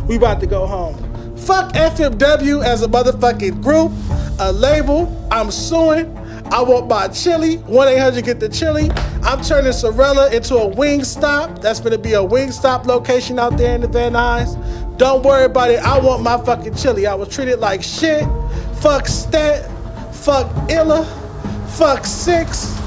We about to go home. Fuck FMW as a motherfucking group, a label. I'm suing. I want my chili. 1-800-GET-THE-CHILI. I'm turning Sorella into a Wingstop. That's gonna be a Wingstop location out there in the Van Nuys. Don't worry about it. I want my fucking chili. I was treated like shit. Fuck Stat. Fuck Illa. Fuck Six.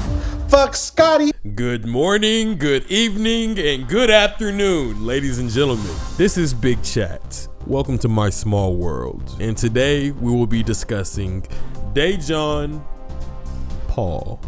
Fuck Scotty. Good morning, good evening, and good afternoon, ladies and gentlemen. This is Big Chat. Welcome to my small world. And today we will be discussing Dejon Paul.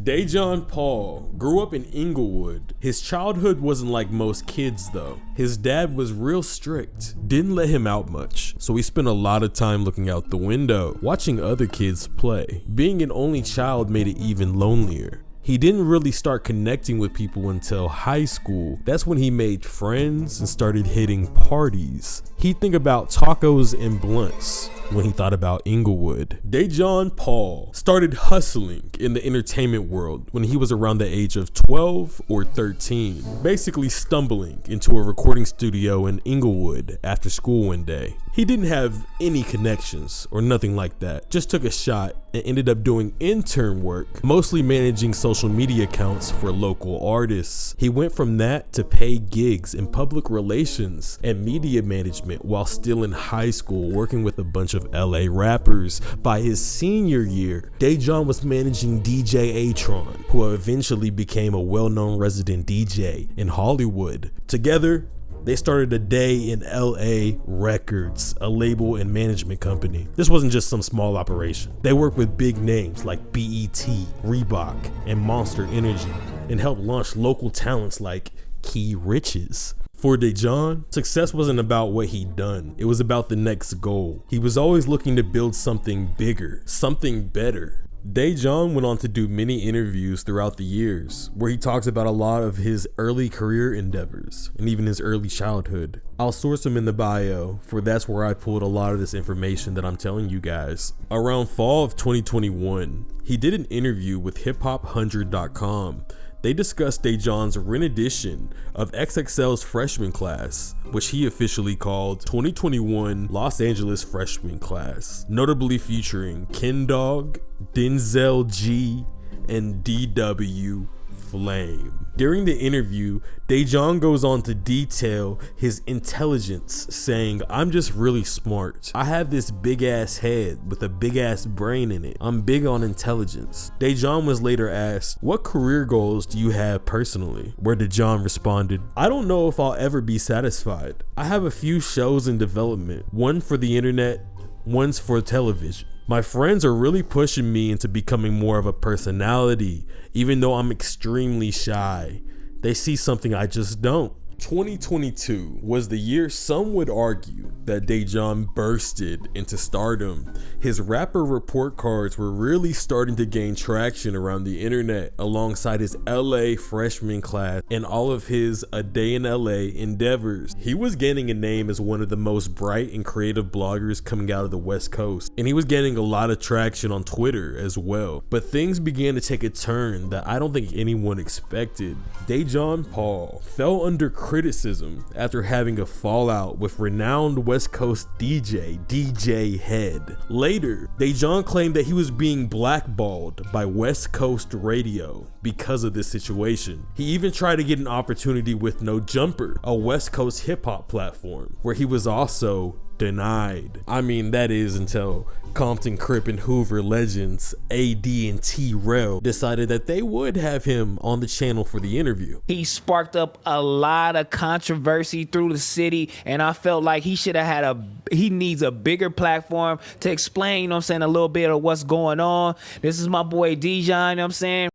Dejon Paul grew up in Inglewood. His childhood wasn't like most kids though. His dad was real strict, didn't let him out much, so he spent a lot of time looking out the window, watching other kids play. Being an only child made it even lonelier. He didn't really start connecting with people until high school. That's when he made friends and started hitting parties. He'd think about tacos and blunts when he thought about Inglewood. Dejon Paul started hustling in the entertainment world when he was around the age of 12 or 13, basically stumbling into a recording studio in Inglewood after school one day. He didn't have any connections or nothing like that, just took a shot and ended up doing intern work, mostly managing social media accounts for local artists. He went from that to paid gigs in public relations and media management while still in high school, working with a bunch of LA rappers. By his senior year, Dejon was managing DJ Atron, who eventually became a well-known resident DJ in Hollywood. Together, they started A Day in LA Records, a label and management company. This wasn't just some small operation. They worked with big names like BET, Reebok, and Monster Energy, and helped launch local talents like Key Riches. For Dejon, success wasn't about what he'd done. It was about the next goal. He was always looking to build something bigger, something better. Dejon went on to do many interviews throughout the years where he talks about a lot of his early career endeavors and even his early childhood. I'll source him in the bio, for that's where I pulled a lot of this information that I'm telling you guys. Around fall of 2021, he did an interview with hiphop100.com. They discussed Dejon's rendition of XXL's freshman class, which he officially called 2021 Los Angeles Freshman Class, notably featuring Ken Dog, Denzel G, and DW Flame. During the interview, Dejon goes on to detail his intelligence, saying, "I'm just really smart. I have this big ass head with a big ass brain in it. I'm big on intelligence." Dejon was later asked, "What career goals do you have personally?" Where Dejon responded, "I don't know if I'll ever be satisfied. I have a few shows in development, one for the internet, one's for television. My friends are really pushing me into becoming more of a personality, even though I'm extremely shy. They see something I just don't." 2022 was the year some would argue that Dejon bursted into stardom. His rapper report cards were really starting to gain traction around the internet alongside his LA freshman class and all of his A Day in LA endeavors. He was gaining a name as one of the most bright and creative bloggers coming out of the West Coast, and he was getting a lot of traction on Twitter as well. But things began to take a turn that I don't think anyone expected. Dejon Paul fell under criticism after having a fallout with renowned West Coast DJ Head. Later, Dejon claimed that he was being blackballed by West Coast radio because of this situation. He even tried to get an opportunity with No Jumper, a West Coast hip hop platform, where he was also denied. I mean, that is until Compton, Crip, and Hoover legends AD and Trell decided that they would have him on the channel for the interview. He sparked up a lot of controversy through the city, and I felt like he should have had he needs a bigger platform to explain, you know what I'm saying, a little bit of what's going on. This is my boy Dejon, you know what I'm saying?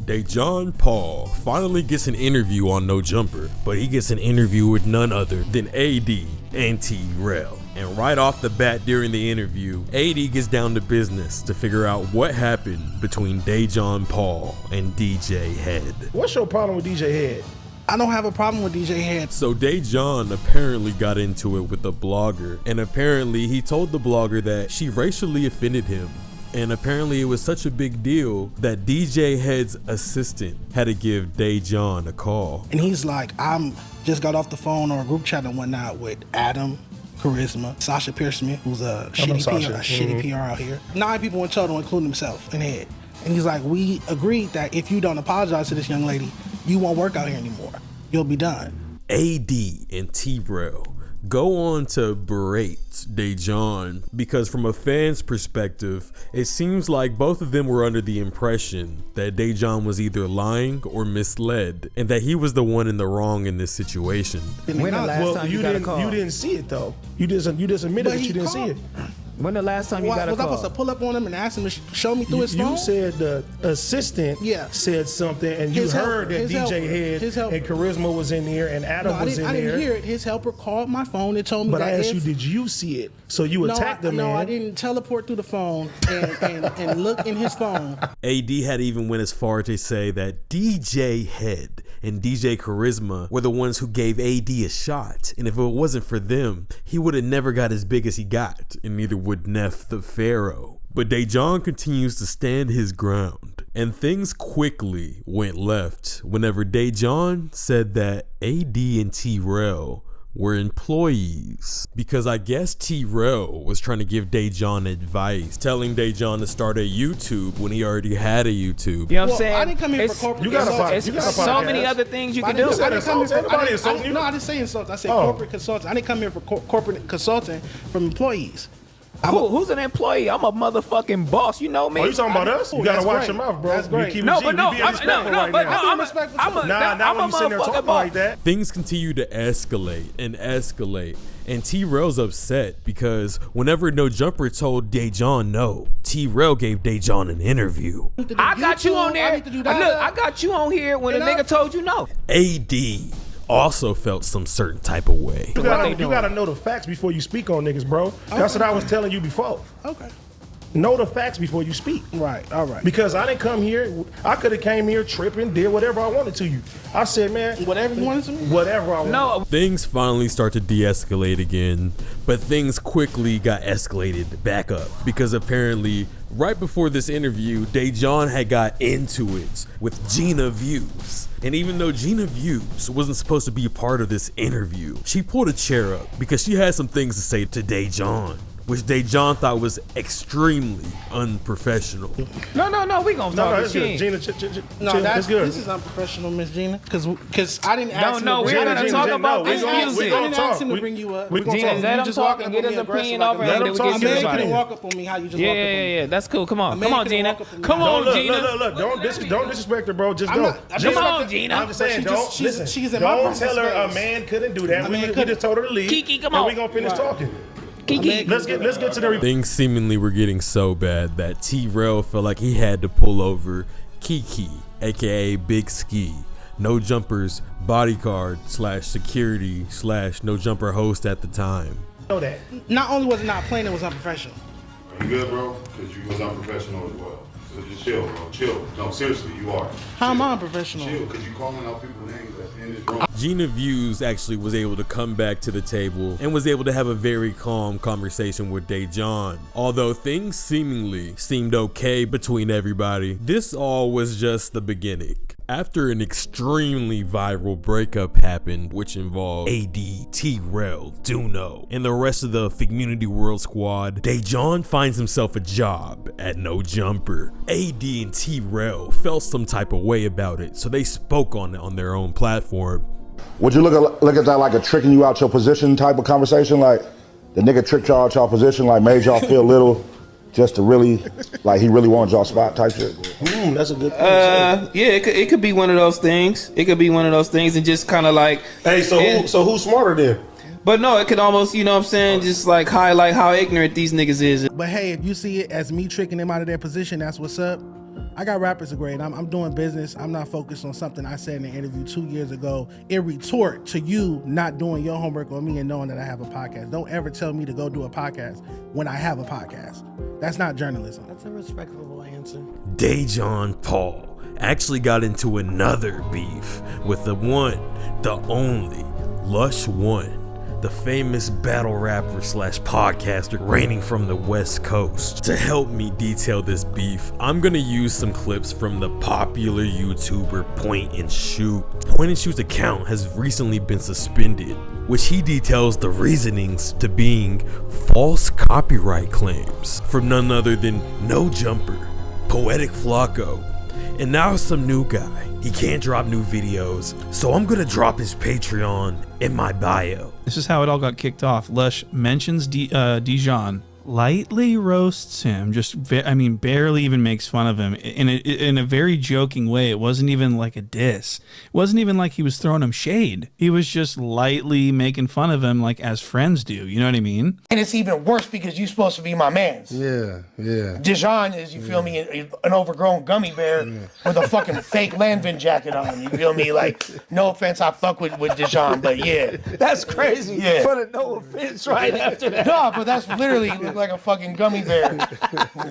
Dejon Paul finally gets an interview on No Jumper, but he gets an interview with none other than AD and Trell. And right off the bat during the interview, AD gets down to business to figure out what happened between Dejon Paul and DJ Head. What's your problem with DJ Head? I don't have a problem with DJ Head. So Dejon apparently got into it with a blogger, and apparently he told the blogger that she racially offended him. And apparently it was such a big deal that DJ Head's assistant had to give Dejon a call. And he's like, I'm just got off the phone or a group chat and whatnot with Adam, Charisma, Sasha Pierce-Smith, who's a shitty PR out here. 9 people in total, including himself and Head. And he's like, we agreed that if you don't apologize to this young lady, you won't work out here anymore. You'll be done. AD and Trell go on to berate Dejon because from a fan's perspective, it seems like both of them were under the impression that Dejon was either lying or misled and that he was the one in the wrong in this situation. When the last time you got a call? You didn't see it though. You just admitted that you didn't see it. When the last time you got a call? Was I supposed to pull up on him and ask him to show me through his phone? You said the assistant said something, and you heard that DJ Head and Charisma was in there, and Adam was in there. I didn't hear it. His helper called my phone and told me that. But I asked you, did you see it? So you attacked the man. No, I didn't teleport through the phone and look in his phone. AD had even went as far to say that DJ Head and DJ Charisma were the ones who gave AD a shot, and if it wasn't for them, he would have never got as big as he got, and neither would Neff the Pharaoh. But Dejon continues to stand his ground, and things quickly went left whenever Dejon said that AD and Trell were employees, because I guess Trell was trying to give Dejon advice, telling Dejon to start a YouTube when he already had a YouTube. You know what I'm saying? I didn't come here for corporate consulting. So many other things you can do. I didn't say insult. I said corporate consulting. I didn't come here for corporate consulting from employees. Who's an employee? I'm a motherfucking boss. You know me. Oh, you talking about us? You gotta watch your mouth, bro. That's great. I'm a motherfucking like that. Things continue to escalate, and T-Rail's upset because whenever No Jumper told Dejon no, T-Rail gave Dejon an interview. I got you on there. Look, I got you on here when a nigga told you no. AD also felt some certain type of way. You gotta know the facts before you speak on niggas, bro. That's what I was telling you before. Okay. Know the facts before you speak. Right, all right. Because I didn't come here, I could have came here tripping, did whatever I wanted to you. I said, man. Whatever you wanted to me? Whatever I wanted. No. Things finally start to de-escalate again, but things quickly got escalated back up because apparently right before this interview, Dejon had got into it with Gina Views. And even though Gina Views wasn't supposed to be a part of this interview, she pulled a chair up because she had some things to say to Dejon, which Dejon thought was extremely unprofessional. No, we gonna talk this shit. Gina, that's good. This is unprofessional, Miss Gina, because I didn't ask him. No, we're gonna talk about this music. We're gonna talk. To bring you up. Gina, let him talk and get his opinion over, and then we get you. about Can it. walk up on me how you just walked up on me. Yeah, that's cool. Come on, Gina. Come on, Gina. Look, don't disrespect her, bro. Just go. Come on, Gina. I'm just saying, don't listen. She's in my Don't tell her a man couldn't do that. We just told her to leave. Kiki, come on. on. And we gonna finish talking. Kiki. Let's get to the Things seemingly were getting so bad that T-Rail felt like he had to pull over Kiki, aka Big Ski, No Jumper's bodyguard / security / No Jumper host at the time. know that. Not only was it not plain, it was unprofessional. Are you good, bro? Because you was unprofessional as well. So just chill, bro. Chill. No, seriously, you are. How am I unprofessional? Chill, because you calling out people's names that's in this room. Gina Views actually was able to come back to the table and was able to have a very calm conversation with Dejon. Although things seemingly seemed okay between everybody, this all was just the beginning. After an extremely viral breakup happened, which involved AD, Trell, Duno, and the rest of the Community World squad, Dejon finds himself a job at No Jumper. AD and Trell felt some type of way about it, so they spoke on it on their own platform. Would you look at that like a tricking you out your position type of conversation? Like the nigga tricked y'all out your position, like made y'all feel little just to really, like he really wanted y'all spot type shit? That's a good thing. Yeah, it could be one of those things. It could be one of those things and just kind of like. Hey, so who's smarter then? But no, it could almost, you know what I'm saying, just like highlight how ignorant these niggas is. But hey, if you see it as me tricking them out of their position, that's what's up. I got rappers to grade. I'm doing business. I'm not focused on something I said in an interview 2 years ago in retort to you not doing your homework on me and knowing that I have a podcast. Don't ever tell me to go do a podcast when I have a podcast. That's not journalism. That's a respectable answer. Dejon Paul actually got into another beef with the one, the only, Lush One, the famous battle rapper slash podcaster reigning from the West Coast. To help me detail this beef, I'm gonna use some clips from the popular YouTuber Point and Shoot. Point and Shoot's account has recently been suspended, which he details the reasonings to being false copyright claims from none other than No Jumper, Poetic Flocko, and now some new guy. He can't drop new videos, so I'm gonna drop his Patreon in my bio. This is how it all got kicked off. Lush mentions Dejon, lightly roasts him, barely even makes fun of him in a very joking way. It wasn't even like a diss. It wasn't even like he was throwing him shade. He was just lightly making fun of him, like as friends do. You know what I mean? And it's even worse because you're supposed to be my mans. Yeah. Dejon is, you feel me, an overgrown gummy bear with a fucking fake Lanvin jacket on. You feel me? Like, no offense, I fuck with Dejon, but yeah. That's crazy. Yeah. Put a no offense right after that. No, but that's literally like a fucking gummy bear.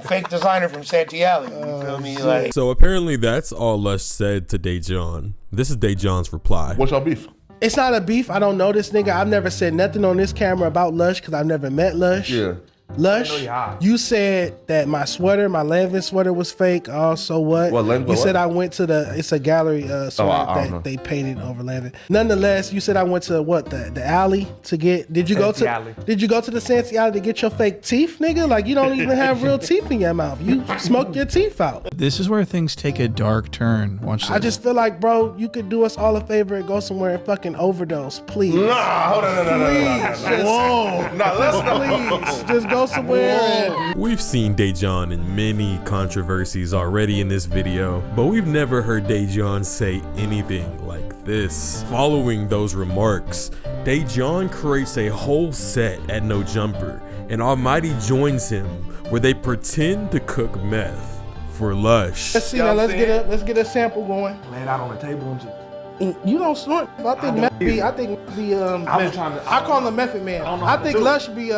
Fake designer from Santiago. You feel me? Like. So apparently that's all Lush said to Dejon. This is Dejon's reply. What's y'all beef? It's not a beef. I don't know this nigga. I've never said nothing on this camera about Lush because I've never met Lush. Yeah. Lush, you said that my Lanvin sweater was fake. Oh, so what? You said I went to it's a gallery sweater that they painted over Lanvin. Nonetheless, you said I went to the alley to get, did you go to the Santy Alley to get your fake teeth, nigga? Like, you don't even have real teeth in your mouth. You smoked your teeth out. This is where things take a dark turn. Watch this. I just feel like, bro, you could do us all a favor and go somewhere and fucking overdose, please. Nah, hold on, Please, just go somewhere. We've seen Dejon in many controversies already in this video, but we've never heard Dejon say anything like this. Following those remarks, Dejon creates a whole set at No Jumper, and Almighty joins him where they pretend to cook meth for Lush. Let's see now, let's get a sample going. Lay it out on the table and just. You don't snort. I think I call him the Method Man. I think Lush be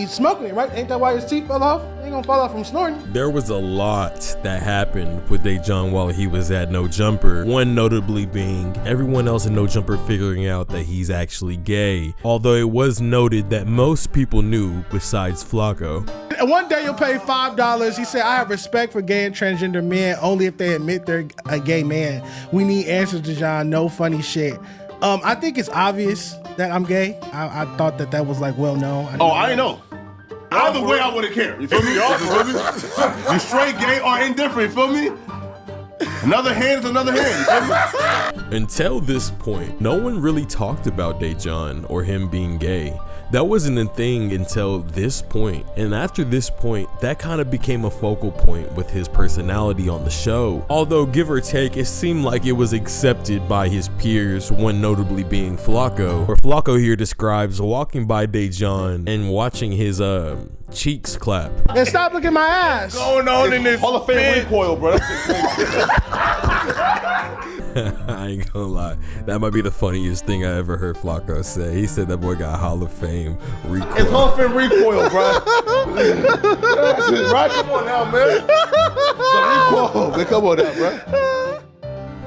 smoking it, right? Ain't that why his teeth fell off? He ain't gonna fall off from snorting. There was a lot that happened with Dejon while he was at No Jumper. One notably being everyone else in No Jumper figuring out that he's actually gay. Although it was noted that most people knew besides Flocko. And one day you'll pay $5. He said, I have respect for gay and transgender men only if they admit they're a gay man. We need answers, Dejon. No funny shit. I think it's obvious that I'm gay. I thought that was like well known. I ain't know. Either way, I wouldn't care. You feel me? You straight, gay, or indifferent. You feel me? Another hand is another hand. You feel me? Until this point, no one really talked about Dejon or him being gay. That wasn't a thing until this point. And after this point, that kind of became a focal point with his personality on the show. Although, give or take, it seemed like it was accepted by his peers, one notably being Flocko. Where Flocko here describes walking by Dejon and watching his cheeks clap. And stop looking at my ass. Going on in this Hall of Fame recoil, bro. I ain't gonna lie, that might be the funniest thing I ever heard Flocko say. He said that boy got Hall of Fame recoil. It's Hall of Fame recoil, bro. Right, come on now, man. The recoil, man, come on now, bro.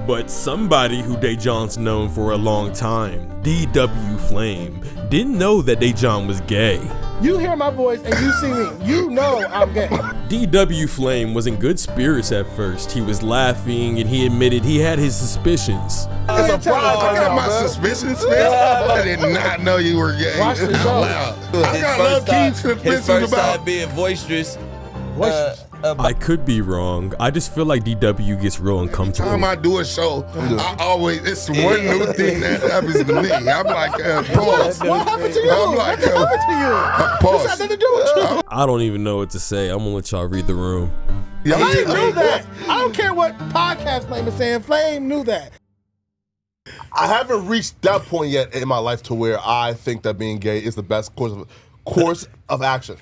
But somebody who Dejon's known for a long time, DW Flame, didn't know that Dejon was gay. You hear my voice and you see me, you know I'm gay. DW Flame was in good spirits at first. He was laughing and he admitted he had his suspicions. It's a problem. I got my suspicions, man. I did not know you were gay. Watch the show. I got love key suspicions about being boisterous. I could be wrong. I just feel like DW gets real uncomfortable. Every time I do a show, it's one new thing that happens to me. I'm like, pause. What happened to you? I'm like, what happened to you? Pause. This had nothing to do with you. I don't even know what to say. I'm gonna let y'all read the room. Yeah, I knew that. I don't care what podcast Flame is saying. Flame knew that. I haven't reached that point yet in my life to where I think that being gay is the best course of action.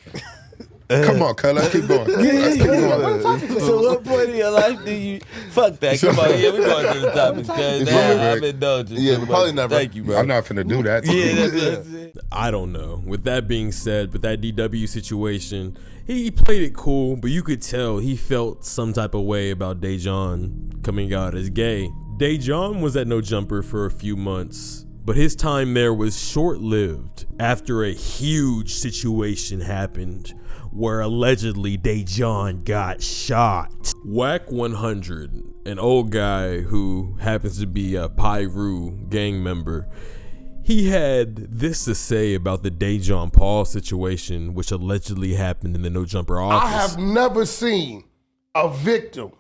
Come on, cuz, let's keep going. Let's keep going. So what point in your life do you fuck that? Come on, yeah, we're going to the topic, cuz. I'm indulging. Yeah, but probably never. Thank you, bro. I'm not finna do that. Yeah, that's it. I don't know. With that being said, with that DW situation, he played it cool, but you could tell he felt some type of way about Dejon coming out as gay. Dejon was at No Jumper for a few months, but his time there was short-lived after a huge situation happened where allegedly Dejon got shot. Whack 100, an old guy who happens to be a Pyru gang member, he had this to say about the Dejon Paul situation, which allegedly happened in the No Jumper office. I have never seen a victim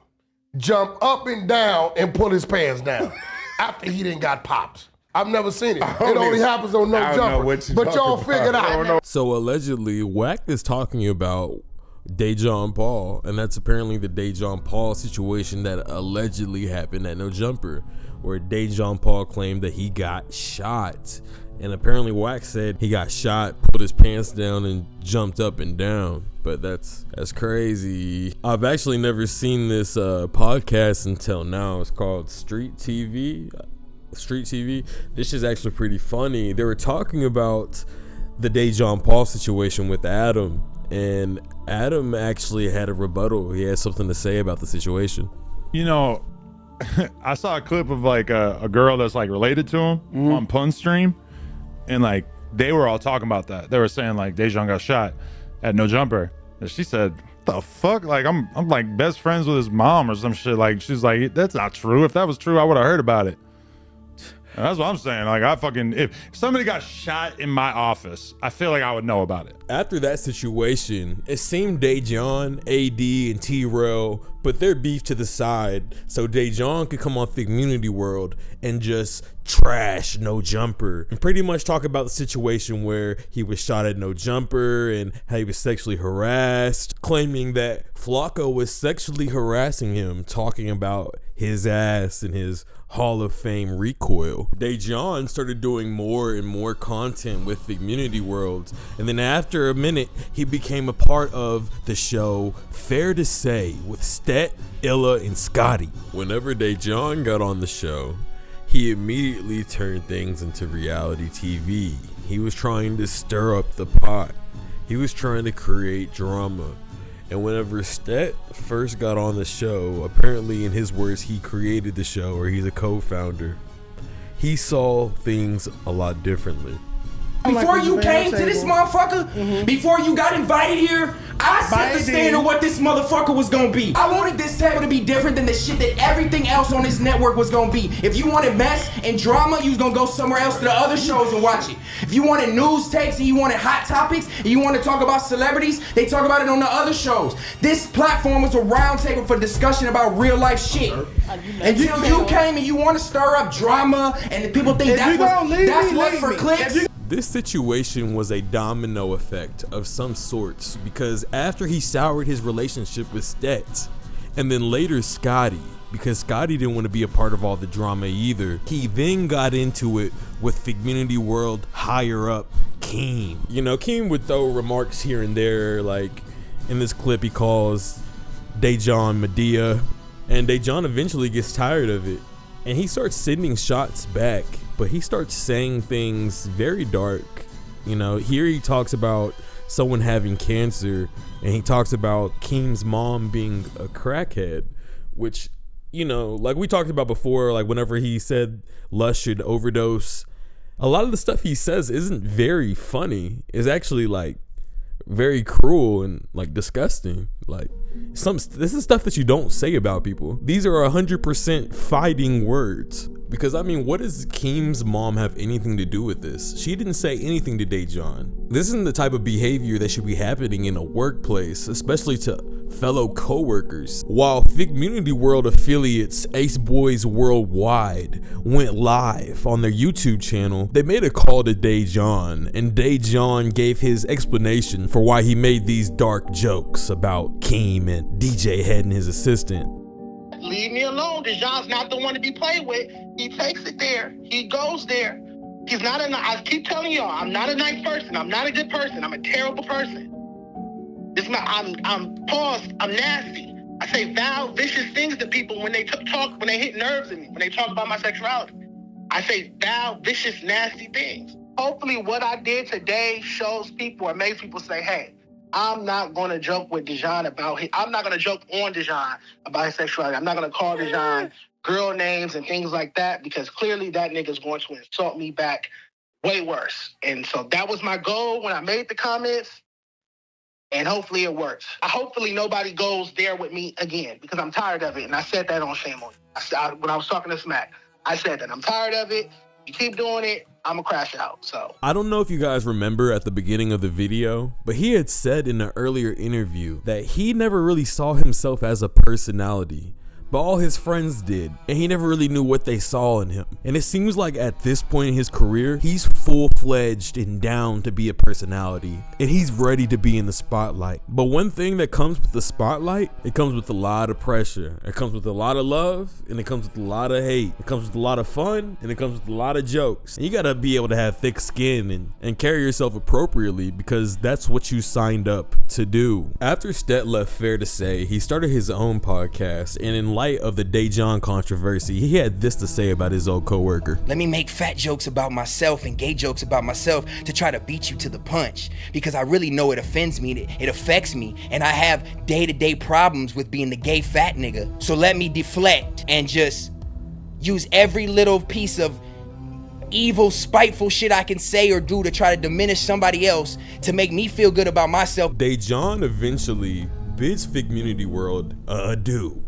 jump up and down and pull his pants down after he didn't got popped. I've never seen it. It only happens on No Jumper. But y'all figured out. So allegedly, Wack is talking about Dejon Paul, and that's apparently the Dejon Paul situation that allegedly happened at No Jumper, where Dejon Paul claimed that he got shot. And apparently Wack said he got shot, pulled his pants down, and jumped up and down. But that's crazy. I've actually never seen this podcast until now. It's called Street TV. This is actually pretty funny. They were talking about the Dejon Paul situation with Adam, and Adam actually had a rebuttal. He had something to say about the situation. You know, I saw a clip of like a girl that's like related to him on Pun Stream, and like they were all talking about that. They were saying like Dejon got shot at No Jumper, and she said, "The fuck? Like I'm like best friends with his mom or some shit." Like she's like, "That's not true. If that was true, I would have heard about it." And that's what I'm saying. Like if somebody got shot in my office, I feel like I would know about it. After that situation, it seemed Dejon, AD, and Trell put their beef to the side so Dejon could come on Community World and just trash No Jumper and pretty much talk about the situation where he was shot at No Jumper and how he was sexually harassed, claiming that Flocko was sexually harassing him, talking about his ass and his Hall of Fame recoil. Dejon started doing more and more content with Community World, and then after a minute, he became a part of the show Fair to Say with Stet, Illa, and Scotty. Whenever Dejon got on the show, he immediately turned things into reality TV. He was trying to stir up the pot. He was trying to create drama. And whenever Stet first got on the show, apparently in his words, he created the show, or he's a co-founder, he saw things a lot differently. Before you came to this motherfucker, before you got invited here, I set the standard what this motherfucker was gonna be. I wanted this table to be different than the shit that everything else on this network was gonna be. If you wanted mess and drama, you was gonna go somewhere else to the other shows and watch it. If you wanted news takes and you wanted hot topics and you wanted to talk about celebrities, they talk about it on the other shows. This platform was a round table for discussion about real life shit. Until you came and you want to stir up drama and people think that's what's for clicks. This situation was a domino effect of some sorts, because after he soured his relationship with Stet, and then later Scotty, because Scotty didn't want to be a part of all the drama either, he then got into it with Community World higher up Keem. You know, Keem would throw remarks here and there, like in this clip he calls Dejon Medea, and Dejon eventually gets tired of it, and he starts sending shots back. But he starts saying things very dark. You know, here he talks about someone having cancer, and he talks about Keem's mom being a crackhead, which, you know, like we talked about before, like whenever he said Lush should overdose, a lot of the stuff he says isn't very funny. It's actually like very cruel and like disgusting. Like this is stuff that you don't say about people. These are 100% fighting words. Because I mean, what does Keem's mom have anything to do with this? She didn't say anything to Dejon. This isn't the type of behavior that should be happening in a workplace, especially to fellow co-workers. While Community World affiliates Ace Boys Worldwide went live on their YouTube channel, they made a call to Dejon, and Dejon gave his explanation for why he made these dark jokes about Keem and DJ Head and his assistant. Leave me alone. Dejon's not the one to be played with. He takes it there. He goes there. He's not I keep telling y'all, I'm not a nice person. I'm not a good person. I'm a terrible person. I'm paused. I'm nasty. I say foul, vicious things to people when they talk, when they hit nerves in me, when they talk about my sexuality. I say foul, vicious, nasty things. Hopefully what I did today shows people or makes people say, hey, I'm not going to joke with Dejon I'm not going to joke on Dejon about his sexuality. I'm not going to call Dejon girl names and things like that because clearly that nigga's going to insult me back way worse. And so that was my goal when I made the comments. And hopefully it works. Hopefully nobody goes there with me again because I'm tired of it. And I said that on Shame On You. When I was talking to Smack, I said that I'm tired of it. You keep doing it, I'm gonna crash out. So I don't know if you guys remember at the beginning of the video, but he had said in an earlier interview that he never really saw himself as a personality, but all his friends did, and he never really knew what they saw in him. And it seems like at this point in his career, he's full-fledged and down to be a personality, and he's ready to be in the spotlight. But one thing that comes with the spotlight, it comes with a lot of pressure. It comes with a lot of love, and it comes with a lot of hate. It comes with a lot of fun, and it comes with a lot of jokes. And you gotta be able to have thick skin and carry yourself appropriately because that's what you signed up to do. After Stet left Fair to Say, he started his own podcast, and in light of the Dejon controversy, he had this to say about his old coworker. Let me make fat jokes about myself and gay jokes about myself to try to beat you to the punch because I really know it offends me, it affects me, and I have day-to-day problems with being the gay fat nigga. So let me deflect and just use every little piece of evil, spiteful shit I can say or do to try to diminish somebody else to make me feel good about myself. Dejon eventually bids Figmunity World adieu.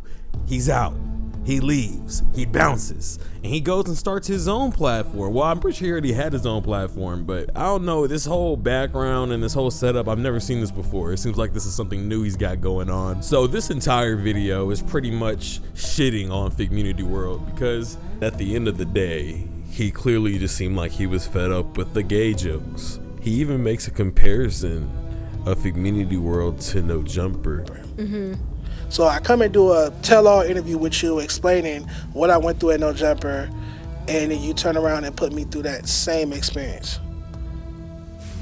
He's out, he leaves, he bounces, and he goes and starts his own platform. Well, I'm pretty sure he already had his own platform, but I don't know, this whole background and this whole setup, I've never seen this before. It seems like this is something new he's got going on. So this entire video is pretty much shitting on Figmunity World because at the end of the day, he clearly just seemed like he was fed up with the gay jokes. He even makes a comparison of Figmunity World to No Jumper. Mm-hmm. So I come and do a tell-all interview with you explaining what I went through at No Jumper, and then you turn around and put me through that same experience.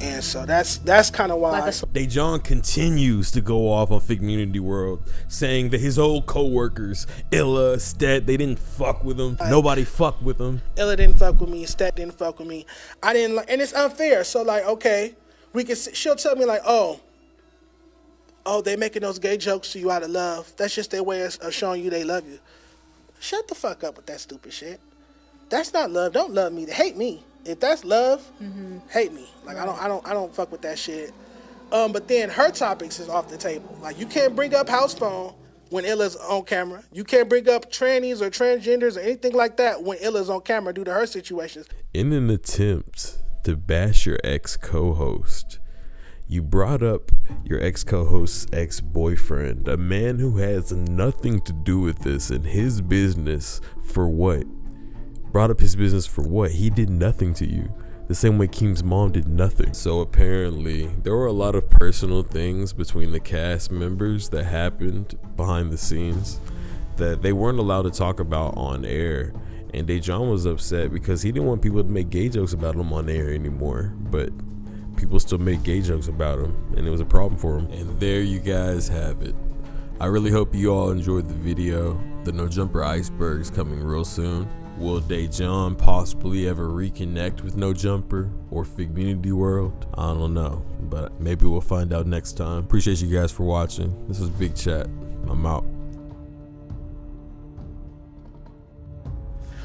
And so that's kind of why Dejon continues to go off on Figmunity World, saying that his old co-workers, Illa, Stet, they didn't fuck with him. Nobody fucked with him. Illa didn't fuck with me. Stet didn't fuck with me. I didn't like, and it's unfair. So like, okay, she'll tell me like, oh, they making those gay jokes to you out of love. That's just their way of showing you they love you. Shut the fuck up with that stupid shit. That's not love. Don't love me. Hate me. If that's love, hate me. Like I don't fuck with that shit. But then her topics is off the table. Like you can't bring up house phone when Illa's on camera. You can't bring up trannies or transgenders or anything like that when Illa's on camera due to her situations. In an attempt to bash your ex-co-host, you brought up your ex-co-host's ex-boyfriend, a man who has nothing to do with this, and his business for what? Brought up his business for what? He did nothing to you. The same way Keem's mom did nothing. So apparently, there were a lot of personal things between the cast members that happened behind the scenes that they weren't allowed to talk about on air. And Dejon was upset because he didn't want people to make gay jokes about him on air anymore. But people still make gay jokes about him, and it was a problem for him. And there you guys have it. I really hope you all enjoyed the video. The No Jumper Iceberg is coming real soon. Will Dejon possibly ever reconnect with No Jumper or Figmunity World? I don't know, but maybe we'll find out next time. Appreciate you guys for watching. This was Big Chat. I'm out.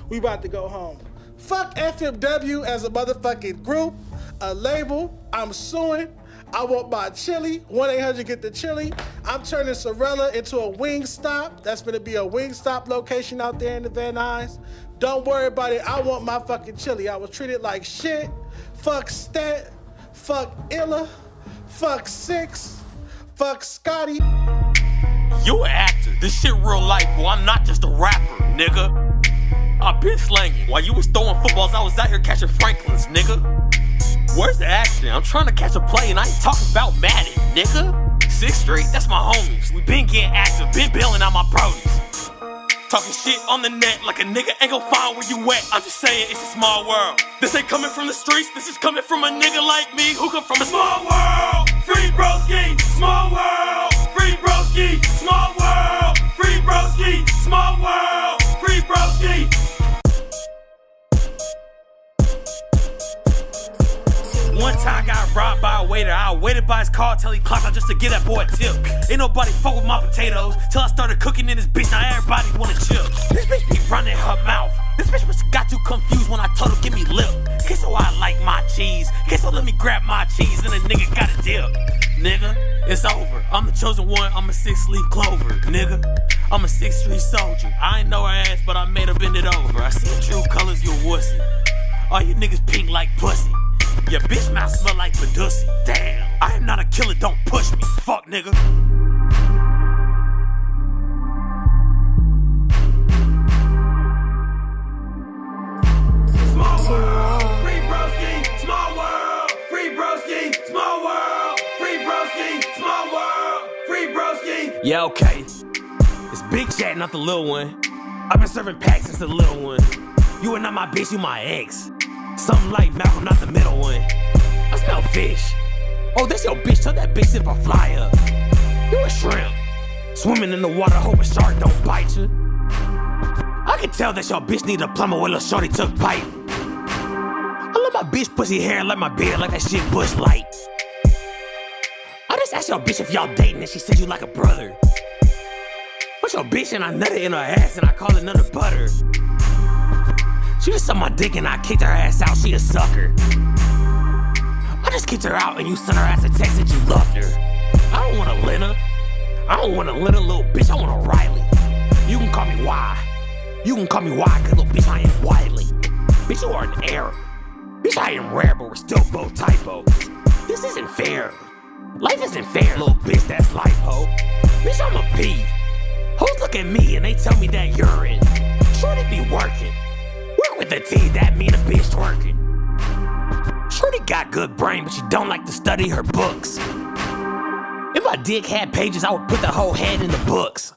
We about to go home. Fuck FMW as a motherfucking group, a label. I'm suing. I want my chili. 1-800 get the chili. I'm turning Sorella into a wing stop. That's gonna be a wing stop location out there in the Van Nuys. Don't worry about it. I want my fucking chili. I was treated like shit. Fuck Stat. Fuck Illa. Fuck Six. Fuck Scotty. You an actor. This shit real life, boy. I'm not just a rapper, nigga. I been slanging. While you was throwing footballs, I was out here catching Franklins, nigga. Where's the action? I'm trying to catch a play and I ain't talking about Madden, nigga. 6th Street, that's my homies. We been getting active, been bailing out my brodies. Talking shit on the net like a nigga ain't gon' find where you at. I'm just saying it's a small world. This ain't coming from the streets, this is coming from a nigga like me who come from a small world. free broski, small world, free broski, small world, free broski, small world, free broski. One time I got robbed by a waiter. I waited by his car till he clocked out just to get that boy a tip. Ain't nobody fuck with my potatoes till I started cooking in this bitch. Now everybody wanna chill. This bitch be running her mouth. This bitch must have got too confused when I told her give me lip. Guess so I like my cheese. Guess so let me grab my cheese and a nigga got a dip. Nigga, it's over. I'm the chosen one. I'm a 6-leaf clover. Nigga, I'm a 6th Street soldier. I ain't know her ass, but I made her bend it over. I see true colors, you wussy. All you niggas pink like pussy. Your bitch mouth smell like Medusa. Damn, I am not a killer, don't push me. Fuck, nigga. Small world, free broski, small world, free broski, small world, free broski, small world, free broski. Yeah, okay. It's Big Chat, not the little one. I've been serving packs since the little one. You are not my bitch, you my ex. Something like Malcolm, not the middle one. I smell fish. Oh, that's your bitch. Tell that bitch if I fly up. You a shrimp. Swimming in the water, hope a shark don't bite you. I can tell that your bitch need a plumber when Lil Shorty took pipe. I love my bitch pussy hair like my beard, like that shit Bush Light. I just asked your bitch if y'all dating and she said you like a brother. What's your bitch and I nutted in her ass and I call it none of butter. She just sucked my dick and I kicked her ass out, she a sucker. I just kicked her out and you sent her ass a text that you loved her. I don't want a Lena. I don't want a Lena, little bitch, I want a Riley. You can call me Y. You can call me Y, cause little bitch, I am Wiley. Bitch, you are an error. Bitch, I am rare, but we're still both typos. This isn't fair. Life isn't fair, little bitch, that's life, ho. Bitch, I'm a P. Hoes look at me and they tell me that urine. Shorty be working. Work with the T, that mean a bitch twerking. Shorty got good brain, but she don't like to study her books. If my dick had pages, I would put the whole head in the books.